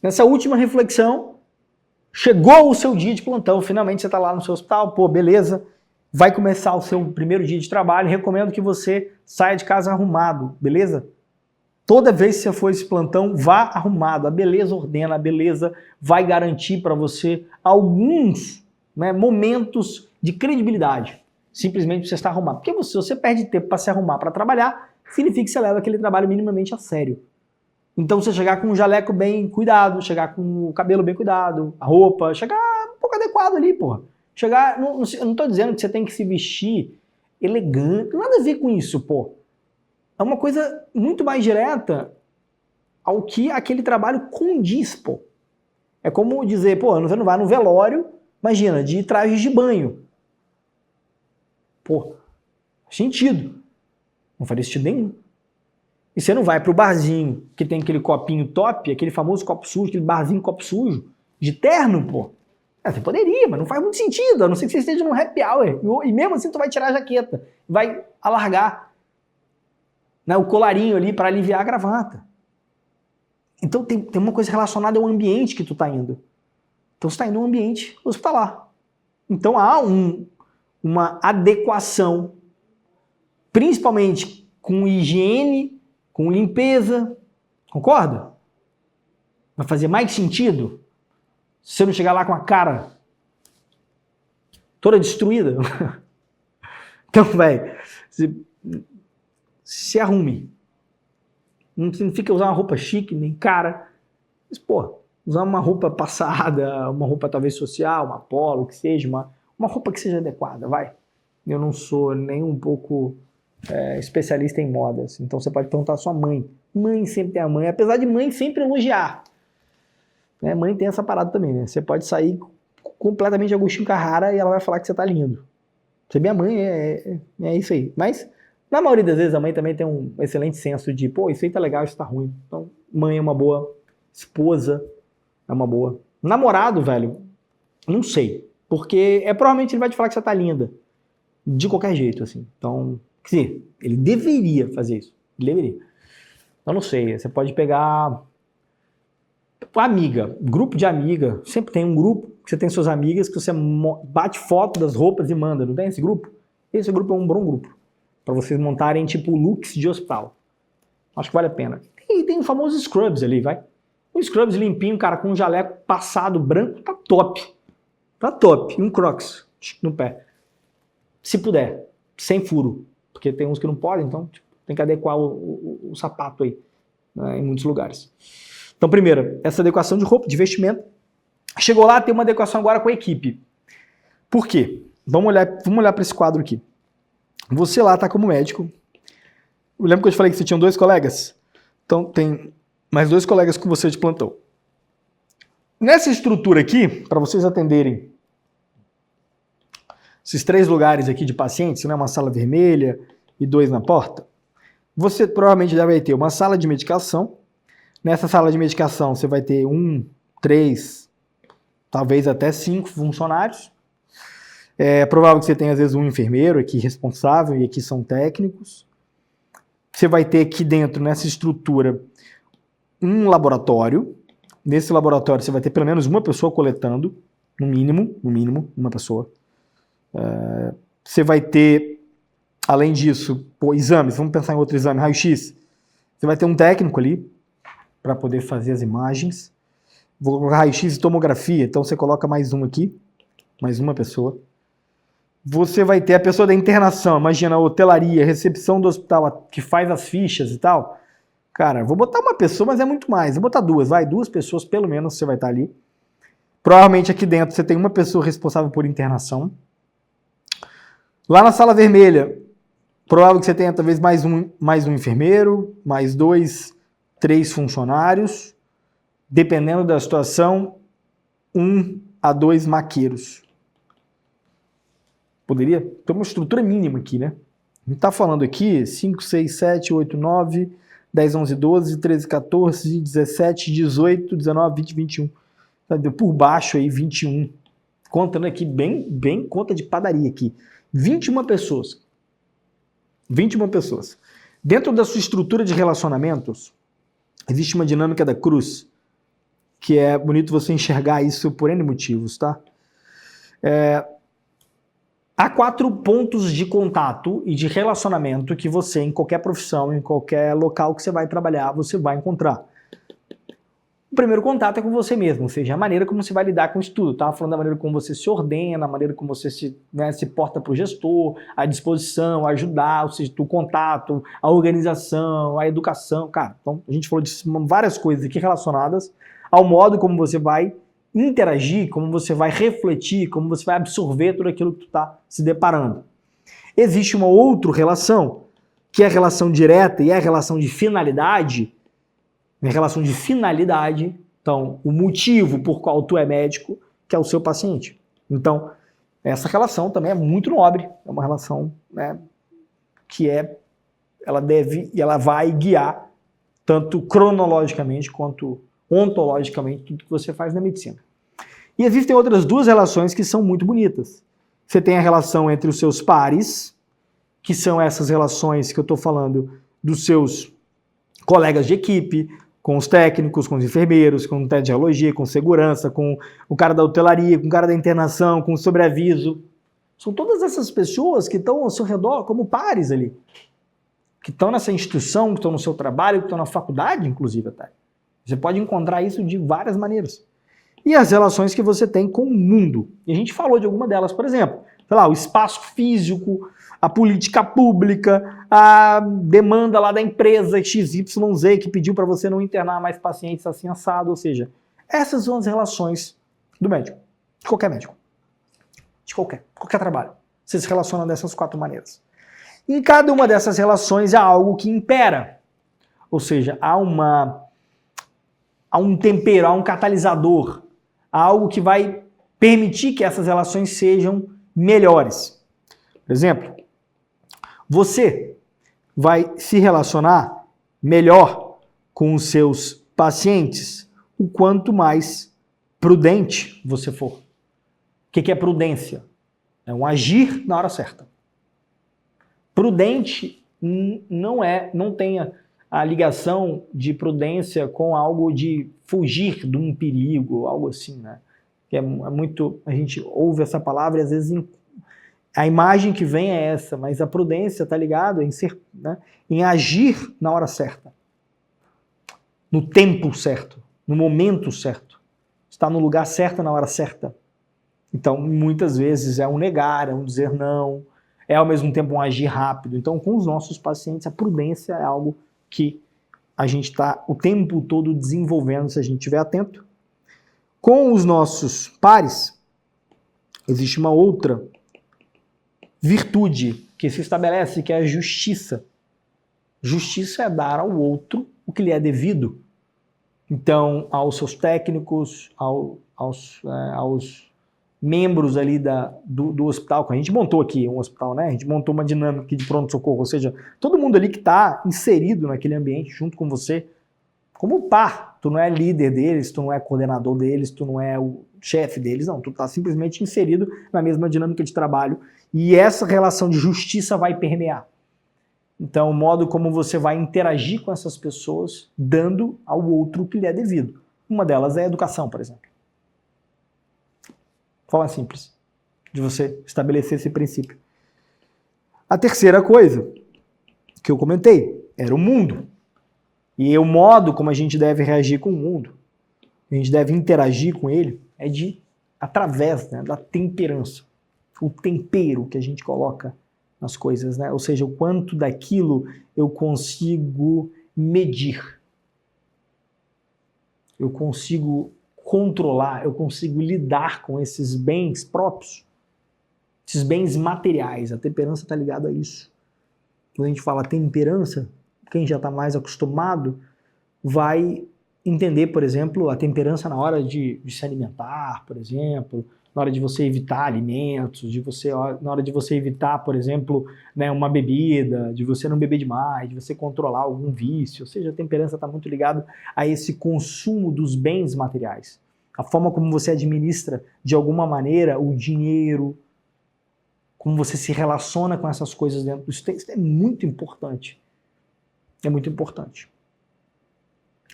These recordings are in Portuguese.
Nessa última reflexão, chegou o seu dia de plantão, finalmente você está lá no seu hospital, pô, beleza, vai começar o seu primeiro dia de trabalho, recomendo que você saia de casa arrumado, beleza? Toda vez que você for esse plantão, vá arrumado, a beleza ordena, a beleza vai garantir para você alguns, né, momentos de credibilidade, simplesmente você estar arrumado. Porque se você perde tempo para se arrumar para trabalhar, significa que você leva aquele trabalho minimamente a sério. Então você chegar com um jaleco bem cuidado, chegar com o cabelo bem cuidado, a roupa, chegar um pouco adequado ali, porra. Chegar, eu não tô dizendo que você tem que se vestir elegante, nada a ver com isso, pô. É uma coisa muito mais direta ao que aquele trabalho condiz, pô. É como dizer, pô, você não vai no velório, imagina, de trajes de banho. Pô, faz sentido. Não faria sentido nenhum. E você não vai pro barzinho que tem aquele copinho top, aquele famoso copo sujo, aquele barzinho copo sujo, de terno, pô. Você poderia, mas não faz muito sentido, a não ser que você esteja num happy hour. E mesmo assim tu vai tirar a jaqueta, vai alargar, né, o colarinho ali para aliviar a gravata. Então tem uma coisa relacionada ao ambiente que tu tá indo. Então você tá indo num ambiente hospitalar. Então há uma adequação, principalmente com higiene, com limpeza, concorda? Vai fazer mais sentido se você não chegar lá com a cara toda destruída. Então, velho, se arrume. Não significa usar uma roupa chique, nem cara. Mas, pô, usar uma roupa passada, uma roupa talvez social, uma polo, que seja, uma roupa que seja adequada, vai. Eu não sou nem um pouco especialista em modas, então você pode perguntar à sua mãe. Mãe sempre tem a mãe, apesar de mãe sempre elogiar. Né? Mãe tem essa parada também, né? Você pode sair completamente de Agostinho Carrara e ela vai falar que você tá lindo. Você minha mãe, é isso aí. Mas, na maioria das vezes, a mãe também tem um excelente senso de, pô, isso aí tá legal, isso tá ruim. Então, mãe é uma boa, esposa é uma boa. Namorado, velho, não sei. Porque provavelmente ele vai te falar que você tá linda. De qualquer jeito, assim. Então, quer dizer, ele deveria fazer isso. Ele deveria. Eu não sei, você pode pegar amiga, grupo de amiga. Sempre tem um grupo que você tem suas amigas que você bate foto das roupas e manda. Não tem esse grupo? Esse grupo é um bom grupo. Pra vocês montarem, tipo, looks de hospital. Acho que vale a pena. E tem o famoso Scrubs ali, vai. O Scrubs limpinho, cara, com um jaleco passado branco, tá top. Tá top. E um Crocs no pé. Se puder. Sem furo. Porque tem uns que não podem, então tipo, tem que adequar o sapato aí, né, em muitos lugares. Então, primeiro, essa adequação de roupa, de vestimento. Chegou lá, tem uma adequação agora com a equipe. Por quê? Vamos olhar para esse quadro aqui. Você lá está como médico. Eu lembro que eu te falei que você tinha 2 colegas? Então, tem mais 2 colegas com você de plantão. Nessa estrutura aqui, para vocês atenderem esses 3 lugares aqui de pacientes, né, uma sala vermelha e 2 na porta, você provavelmente já vai ter uma sala de medicação. Nessa sala de medicação, você vai ter 1, 3, talvez até 5 funcionários. É provável que você tenha, às vezes, um enfermeiro aqui responsável, e aqui são técnicos. Você vai ter aqui dentro, nessa estrutura, um laboratório. Nesse laboratório, você vai ter pelo menos uma pessoa coletando, no mínimo, uma pessoa. Você vai ter, além disso, exames, vamos pensar em outro exame, raio-x. Você vai ter um técnico ali, para poder fazer as imagens. Vou colocar raio-x e tomografia, então você coloca mais um aqui, mais uma pessoa. Você vai ter a pessoa da internação, imagina a hotelaria, recepção do hospital, que faz as fichas e tal. Cara, vou botar uma pessoa, mas é muito mais. Vou botar 2, 2 pessoas pelo menos você vai estar ali. Provavelmente aqui dentro você tem uma pessoa responsável por internação. Lá na sala vermelha, provável que você tenha talvez mais um enfermeiro, mais 2, 3 funcionários, dependendo da situação, 1 a 2 maqueiros. Poderia ter uma estrutura mínima aqui, né? A gente está falando aqui 5, 6, 7, 8, 9, 10, 11, 12, 13, 14, 17, 18, 19, 20, 21. Por baixo aí, 21. Contando aqui bem conta de padaria aqui. 21 pessoas. 21 pessoas. Dentro da sua estrutura de relacionamentos, existe uma dinâmica da cruz, que é bonito você enxergar isso por N motivos, tá? Há 4 pontos de contato e de relacionamento que você, em qualquer profissão, em qualquer local que você vai trabalhar, você vai encontrar. O primeiro contato é com você mesmo, ou seja, a maneira como você vai lidar com isso tudo. Estava falando da maneira como você se ordena, a maneira como você se porta para o gestor, a disposição, a ajudar, ou seja, o contato, a organização, a educação. Cara, então a gente falou de várias coisas aqui relacionadas ao modo como você vai interagir, como você vai refletir, como você vai absorver tudo aquilo que tu está se deparando. Existe uma outra relação, que é a relação direta e é a relação de finalidade. Em relação de finalidade, então, o motivo por qual tu é médico, que é o seu paciente. Então, essa relação também é muito nobre, é uma relação, né, que ela vai guiar tanto cronologicamente quanto ontologicamente tudo que você faz na medicina. E existem outras 2 relações que são muito bonitas. Você tem a relação entre os seus pares, que são essas relações que eu estou falando dos seus colegas de equipe, com os técnicos, com os enfermeiros, com o técnico de radiologia, com segurança, com o cara da hotelaria, com o cara da internação, com o sobreaviso. São todas essas pessoas que estão ao seu redor como pares ali. Que estão nessa instituição, que estão no seu trabalho, que estão na faculdade, inclusive, até. Você pode encontrar isso de várias maneiras. E as relações que você tem com o mundo. E a gente falou de alguma delas, por exemplo, sei lá, o espaço físico, a política pública, a demanda lá da empresa XYZ que pediu para você não internar mais pacientes assim assado, ou seja, essas são as relações do médico, de qualquer médico, de qualquer trabalho. Você se relaciona dessas 4 maneiras. Em cada uma dessas relações há algo que impera, ou seja, há um tempero, há um catalisador, há algo que vai permitir que essas relações sejam melhores. Por exemplo, você vai se relacionar melhor com os seus pacientes o quanto mais prudente você for. O que é prudência? É um agir na hora certa. Prudente não tem a ligação de prudência com algo de fugir de um perigo, algo assim, né? É muito, a gente ouve essa palavra e às vezes a imagem que vem é essa, mas a prudência está ligada em agir na hora certa, no tempo certo, no momento certo, estar no lugar certo na hora certa. Então, muitas vezes é um negar, é um dizer não, é ao mesmo tempo um agir rápido. Então, com os nossos pacientes, a prudência é algo que a gente está o tempo todo desenvolvendo, se a gente estiver atento. Com os nossos pares, existe uma outra virtude que se estabelece, que é a justiça. Justiça é dar ao outro o que lhe é devido. Então, aos seus técnicos, aos membros ali do hospital, que a gente montou aqui um hospital, né? A gente montou uma dinâmica aqui de pronto-socorro, ou seja, todo mundo ali que está inserido naquele ambiente junto com você, como par. Tu não é líder deles, tu não é coordenador deles, tu não é o chefe deles, não. Tu está simplesmente inserido na mesma dinâmica de trabalho e essa relação de justiça vai permear. Então, o modo como você vai interagir com essas pessoas, dando ao outro o que lhe é devido. Uma delas é a educação, por exemplo. Forma simples de você estabelecer esse princípio. A terceira coisa que eu comentei era o mundo. E o modo como a gente deve reagir com o mundo, a gente deve interagir com ele, é através da temperança. O tempero que a gente coloca nas coisas, né? Ou seja, o quanto daquilo eu consigo medir. Eu consigo controlar, eu consigo lidar com esses bens próprios, esses bens materiais. A temperança está ligada a isso. Quando a gente fala temperança, quem já está mais acostumado vai entender, por exemplo, a temperança na hora de se alimentar, por exemplo, na hora de você evitar alimentos, na hora de você evitar, por exemplo, uma bebida, de você não beber demais, de você controlar algum vício. Ou seja, a temperança está muito ligada a esse consumo dos bens materiais. A forma como você administra, de alguma maneira, o dinheiro, como você se relaciona com essas coisas dentro do texto, é muito importante. É muito importante.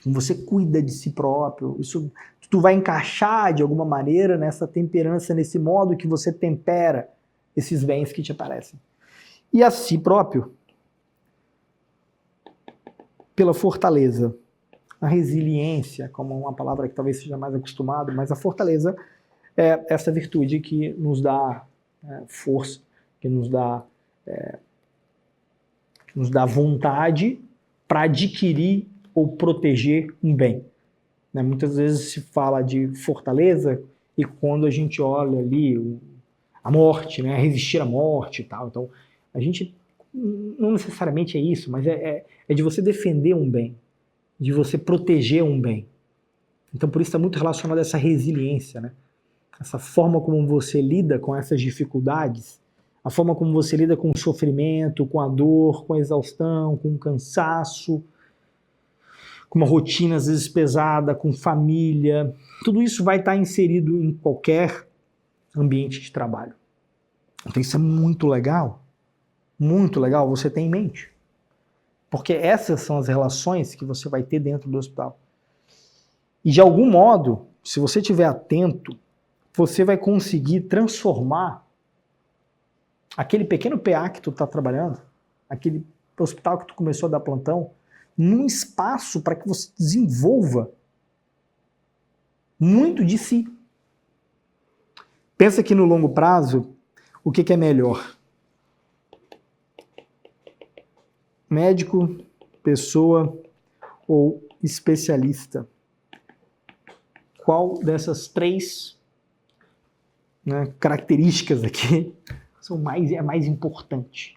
Como você cuida de si próprio, isso tu vai encaixar de alguma maneira nessa temperança, nesse modo que você tempera esses bens que te aparecem. E a si próprio, pela fortaleza, a resiliência, como uma palavra que talvez seja mais acostumado, mas a fortaleza é essa virtude que nos dá força, que nos dá vontade para adquirir ou proteger um bem. Né? Muitas vezes se fala de fortaleza e quando a gente olha ali a morte, né? Resistir à morte e tal. Então, a gente não necessariamente é isso, mas é de você defender um bem, de você proteger um bem. Então, por isso está muito relacionado a essa resiliência, né? Essa forma como você lida com essas dificuldades, a forma como você lida com o sofrimento, com a dor, com a exaustão, com o cansaço, com uma rotina às vezes pesada, com família, tudo isso vai estar inserido em qualquer ambiente de trabalho. Então isso é muito legal você ter em mente. Porque essas são as relações que você vai ter dentro do hospital. E de algum modo, se você estiver atento, você vai conseguir transformar aquele pequeno PA que tu está trabalhando, aquele hospital que tu começou a dar plantão, num espaço para que você desenvolva muito de si. Pensa que no longo prazo, o que é melhor? Médico, pessoa ou especialista? Qual dessas três, né, características aqui é mais importante?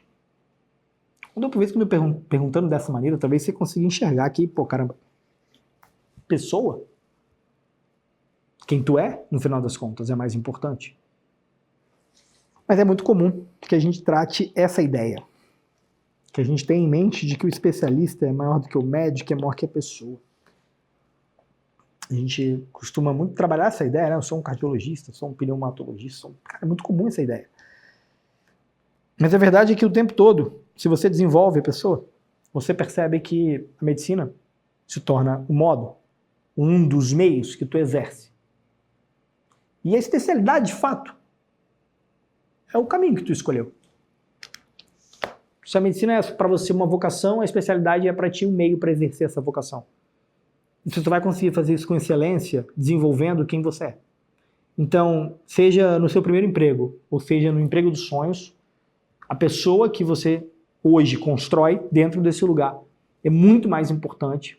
Quando eu perguntando dessa maneira, talvez você consiga enxergar que, pô, caramba, pessoa, quem tu é, no final das contas, é mais importante. Mas é muito comum que a gente trate essa ideia, que a gente tenha em mente de que o especialista é maior do que o médico, é maior que a pessoa. A gente costuma muito trabalhar essa ideia, né? Eu sou um cardiologista, sou um pneumatologista, é muito comum essa ideia. Mas a verdade é que o tempo todo, se você desenvolve a pessoa, você percebe que a medicina se torna o modo, um dos meios que tu exerce. E a especialidade, de fato, é o caminho que tu escolheu. Se a medicina é para você uma vocação, a especialidade é para ti um meio para exercer essa vocação. E tu vai conseguir fazer isso com excelência, desenvolvendo quem você é. Então, seja no seu primeiro emprego, ou seja no emprego dos sonhos, a pessoa que você hoje constrói dentro desse lugar é muito mais importante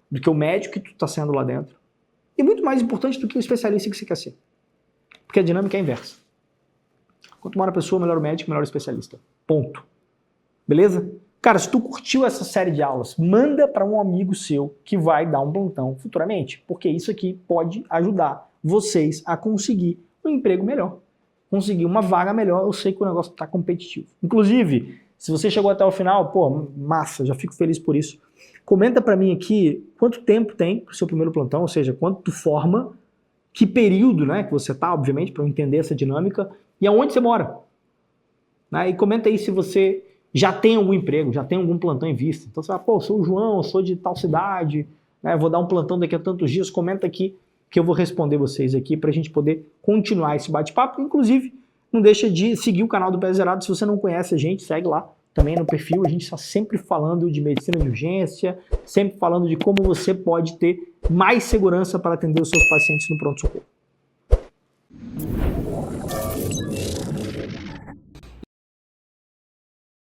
do que o médico que tu está sendo lá dentro. E muito mais importante do que o especialista que você quer ser. Porque a dinâmica é a inversa. Quanto maior a pessoa, melhor o médico, melhor o especialista. Ponto. Beleza? Cara, se tu curtiu essa série de aulas, manda para um amigo seu que vai dar um plantão futuramente, porque isso aqui pode ajudar vocês a conseguir um emprego melhor, conseguir uma vaga melhor. Eu sei que o negócio está competitivo. Inclusive, se você chegou até o final, pô, massa, já fico feliz por isso. Comenta para mim aqui quanto tempo tem para o seu primeiro plantão, ou seja, quanto tu forma, que período, né, que você tá, obviamente, para eu entender essa dinâmica, e aonde você mora. Né? E comenta aí se você já tem algum emprego, já tem algum plantão em vista. Então você fala, pô, eu sou o João, eu sou de tal cidade, né, vou dar um plantão daqui a tantos dias. Comenta aqui que eu vou responder vocês aqui para a gente poder continuar esse bate-papo. Inclusive, não deixa de seguir o canal do Pé Zerado. Se você não conhece a gente, segue lá também no perfil. A gente está sempre falando de medicina de urgência, sempre falando de como você pode ter mais segurança para atender os seus pacientes no pronto-socorro.